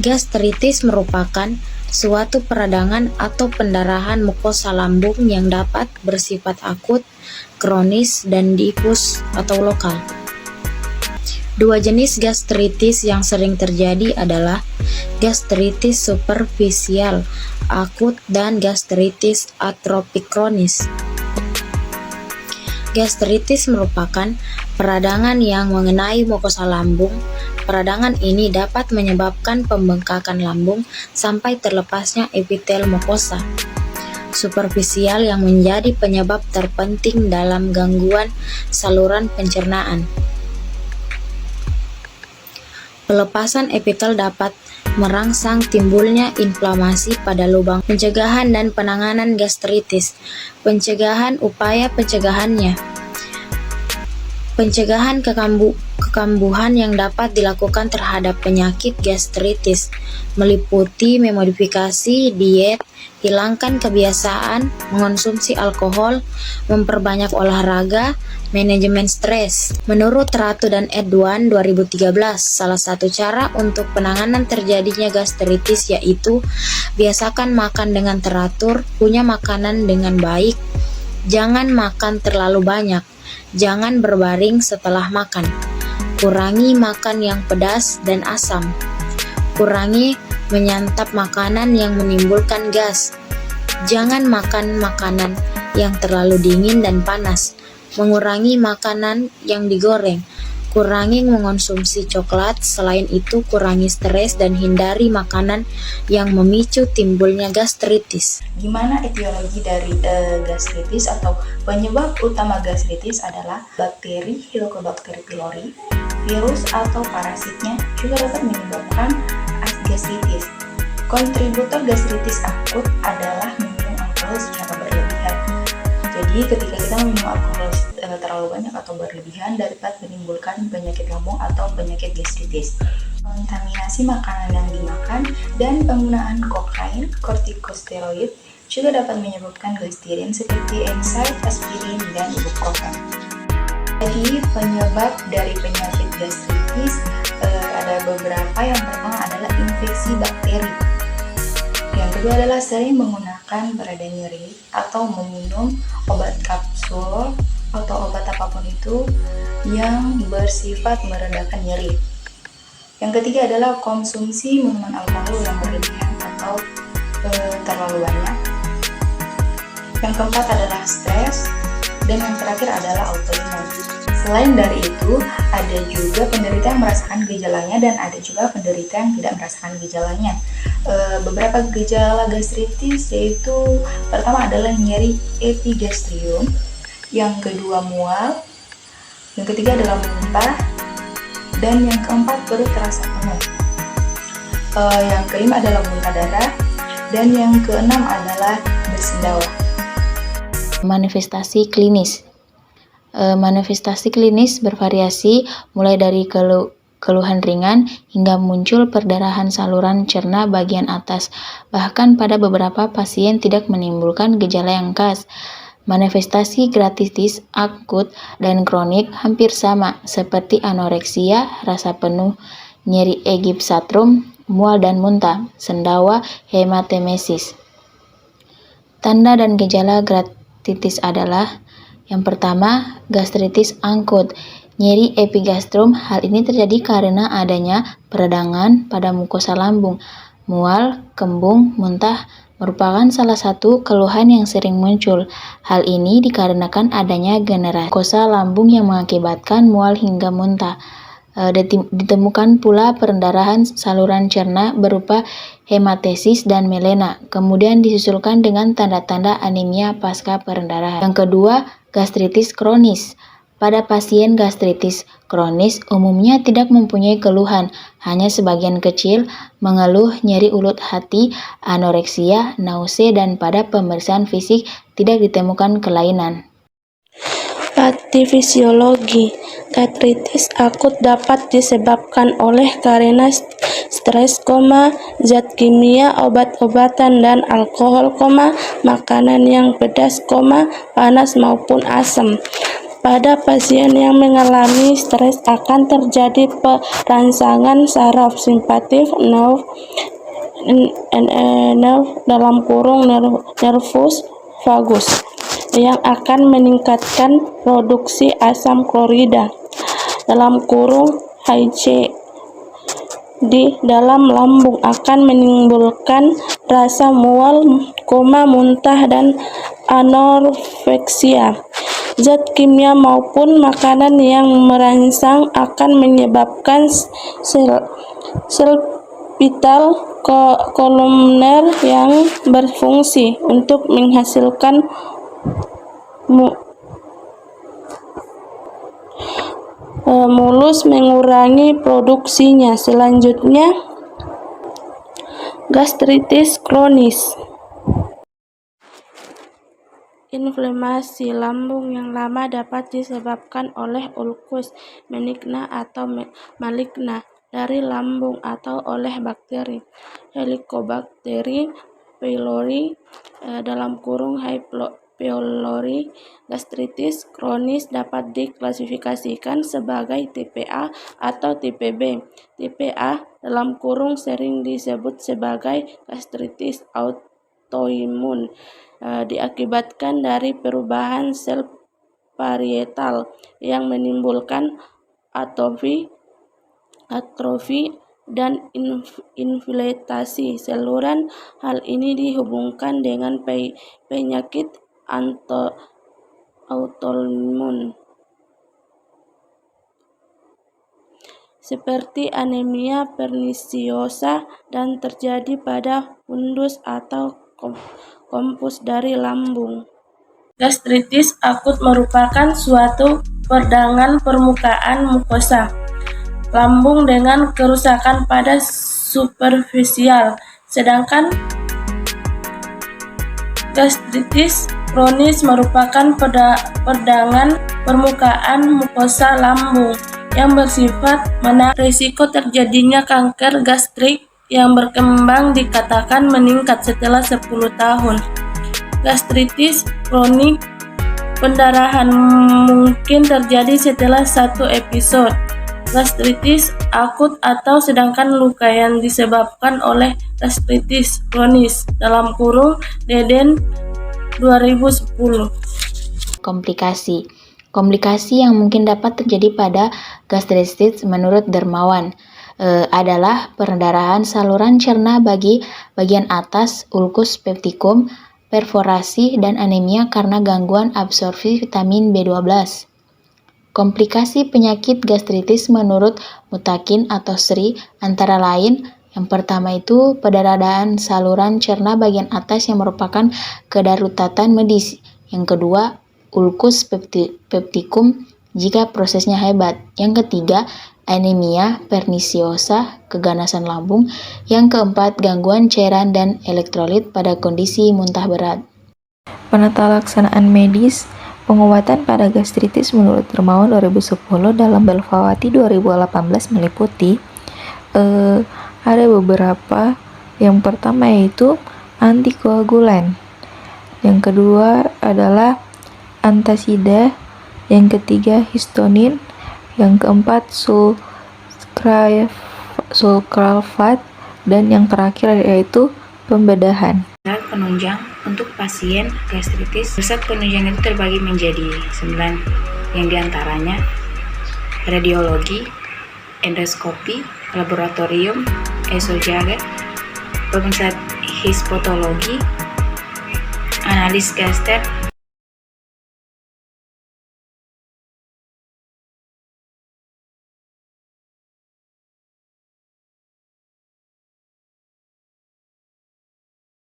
Gastritis merupakan suatu peradangan atau pendarahan mukosa lambung yang dapat bersifat akut, kronis, dan difus atau lokal. Dua jenis gastritis yang sering terjadi adalah gastritis superficial akut dan gastritis atropik kronis. Gastritis merupakan peradangan yang mengenai mukosa lambung. Peradangan ini dapat menyebabkan pembengkakan lambung sampai terlepasnya epitel mukosa superficial yang menjadi penyebab terpenting dalam gangguan saluran pencernaan. Pelepasan epitel dapat merangsang timbulnya inflamasi pada lubang. Pencegahan dan penanganan gastritis. Pencegahan, upaya pencegahannya. Pencegahan kekambuhan yang dapat dilakukan terhadap penyakit gastritis meliputi memodifikasi diet, hilangkan kebiasaan mengonsumsi alkohol, memperbanyak olahraga, manajemen stres. Menurut Ratu dan Edwan 2013, salah satu cara untuk penanganan terjadinya gastritis yaitu biasakan makan dengan teratur, punya makanan dengan baik, jangan makan terlalu banyak, jangan berbaring setelah makan, kurangi makan yang pedas dan asam, kurangi menyantap makanan yang menimbulkan gas, jangan makan makanan yang terlalu dingin dan panas, mengurangi makanan yang digoreng, kurangi mengonsumsi coklat. Selain itu, kurangi stres dan hindari makanan yang memicu timbulnya gastritis. Gimana etiologi dari gastritis atau penyebab utama gastritis adalah bakteri Helicobacter pylori, virus atau parasitnya juga dapat menyebabkan gastritis. Kontributor gastritis akut adalah minum alkohol secara berlebihan. Jadi ketika kita minum alkohol terlalu banyak atau berlebihan dapat menimbulkan penyakit lambung atau penyakit gastritis. Kontaminasi makanan yang dimakan dan penggunaan kokain, kortikosteroid juga dapat menyebabkan gastritis seperti NSAID, aspirin, dan ibuprofen. Jadi penyebab dari penyakit gastritis ada beberapa. Yang pertama adalah infeksi bakteri. Yang kedua adalah sering menggunakan pereda nyeri atau meminum obat kapsul atau obat apapun itu yang bersifat meredakan nyeri. Yang ketiga adalah konsumsi minuman alkohol yang berlebihan atau terlalu banyak. Yang keempat adalah stres, dan yang terakhir adalah autoimun. Selain dari itu, ada juga penderita yang merasakan gejalanya dan ada juga penderita yang tidak merasakan gejalanya. Beberapa gejala gastritis yaitu pertama adalah nyeri epigastrium, yang kedua mual, yang ketiga adalah muntah, dan yang keempat perut terasa penuh. Yang kelima adalah muntah darah, dan yang keenam adalah bersendawa. Manifestasi klinis. Manifestasi klinis bervariasi mulai dari keluhan ringan hingga muncul perdarahan saluran cerna bagian atas. Bahkan pada beberapa pasien tidak menimbulkan gejala yang khas. Manifestasi gastritis akut dan kronik hampir sama seperti anoreksia, rasa penuh, nyeri epigastrium, mual dan muntah, sendawa, hematemesis. Tanda dan gejala gastritis adalah yang pertama, gastritis akut, nyeri epigastrium. Hal ini terjadi karena adanya peradangan pada mukosa lambung. Mual, kembung, muntah merupakan salah satu keluhan yang sering muncul. Hal ini dikarenakan adanya generasi mukosa lambung yang mengakibatkan mual hingga muntah. Ditemukan pula pendarahan saluran cerna berupa hematesis dan melena, kemudian disusulkan dengan tanda-tanda anemia pasca pendarahan. Yang kedua, gastritis kronis. Pada pasien gastritis kronis umumnya tidak mempunyai keluhan, hanya sebagian kecil mengeluh nyeri ulut hati, anoreksia, nausea, dan pada pemeriksaan fisik tidak ditemukan kelainan. Patofisiologi gastritis akut dapat disebabkan oleh karena stres, zat kimia, obat-obatan, dan alkohol, makanan yang pedas, panas maupun asam. Pada pasien yang mengalami stres akan terjadi perangsangan saraf simpatik nerve nervus vagus yang akan meningkatkan produksi asam klorida (HC) di dalam lambung, akan menimbulkan rasa mual, koma, muntah, dan anoreksia. Zat kimia maupun makanan yang merangsang akan menyebabkan sel vital kolumner yang berfungsi untuk menghasilkan mulus mengurangi produksinya. Selanjutnya, gastritis kronis. Inflamasi lambung yang lama dapat disebabkan oleh ulkus benigna atau maligna dari lambung atau oleh bakteri Helicobacter pylori (H. pylori). Gastritis kronis dapat diklasifikasikan sebagai tipe A atau tipe B. Tipe A (sering disebut sebagai gastritis autoimun) diakibatkan dari perubahan sel parietal yang menimbulkan atrofi dan infiltrasi saluran. Hal ini dihubungkan dengan penyakit autoimun seperti anemia pernisiosa dan terjadi pada fundus atau kompus dari lambung. Gastritis akut merupakan suatu peradangan permukaan mukosa lambung dengan kerusakan pada superficial, sedangkan gastritis kronis merupakan peradangan permukaan mukosa lambung yang bersifat menarik. Risiko terjadinya kanker gastrik yang berkembang dikatakan meningkat setelah 10 tahun. Gastritis kronik, pendarahan mungkin terjadi setelah 1 episode gastritis akut atau sedangkan luka yang disebabkan oleh gastritis kronis (Deden 2010). Komplikasi yang mungkin dapat terjadi pada gastritis menurut Dermawan adalah perdarahan saluran cerna bagian atas, ulkus peptikum, perforasi, dan anemia karena gangguan absorpsi vitamin B12. Komplikasi penyakit gastritis menurut Mutakin atau Sri antara lain: yang pertama itu perdarahan saluran cerna bagian atas yang merupakan kedaruratan medis. Yang kedua, ulkus peptikum jika prosesnya hebat. Yang ketiga, anemia pernisiosa, keganasan lambung. Yang keempat, gangguan cairan dan elektrolit pada kondisi muntah berat. Penata laksanaan medis pengobatan pada gastritis menurut Dermawan 2010 dalam Belvawati 2018 meliputi ada beberapa. Yang pertama yaitu antikoagulan, yang kedua adalah antasida, yang ketiga histonin, yang keempat sulcralfat, dan yang terakhir yaitu pembedahan. Penunjang untuk pasien gastritis. Pusat penunjang itu terbagi menjadi 9, yang diantaranya radiologi, endoskopi, laboratorium, esophageal, pemeriksaan histopatologi, analis gaster,